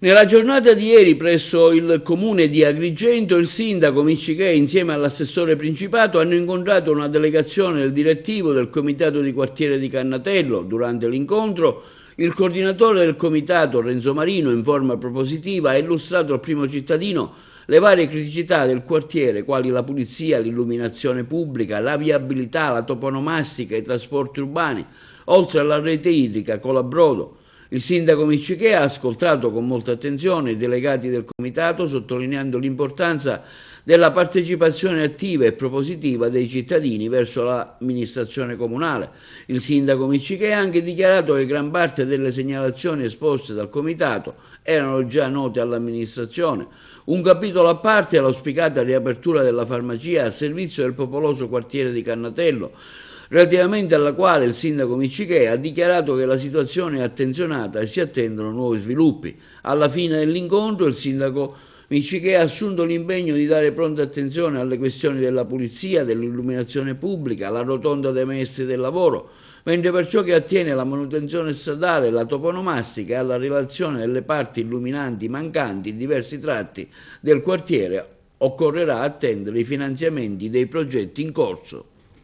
Nella giornata di ieri presso il comune di Agrigento il sindaco Miccichè insieme all'assessore Principato hanno incontrato una delegazione del direttivo del comitato di quartiere di Cannatello. Durante l'incontro il coordinatore del comitato Renzo Marino in forma propositiva ha illustrato al primo cittadino le varie criticità del quartiere quali la pulizia, l'illuminazione pubblica, la viabilità, la toponomastica, i trasporti urbani, oltre alla rete idrica Colabrodo. Il sindaco Miccichè ha ascoltato con molta attenzione i delegati del comitato, sottolineando l'importanza della partecipazione attiva e propositiva dei cittadini verso l'amministrazione comunale. Il sindaco Miccichè ha anche dichiarato che gran parte delle segnalazioni esposte dal comitato erano già note all'amministrazione. Un capitolo a parte è l'auspicata riapertura della farmacia a servizio del popoloso quartiere di Cannatello, relativamente alla quale il sindaco Miccichè ha dichiarato che la situazione è attenzionata e si attendono nuovi sviluppi. Alla fine dell'incontro il sindaco Miccichè ha assunto l'impegno di dare pronta attenzione alle questioni della pulizia, dell'illuminazione pubblica, alla rotonda dei maestri del lavoro, mentre per ciò che attiene alla manutenzione stradale, la toponomastica e alla relazione delle parti illuminanti mancanti in diversi tratti del quartiere occorrerà attendere i finanziamenti dei progetti in corso.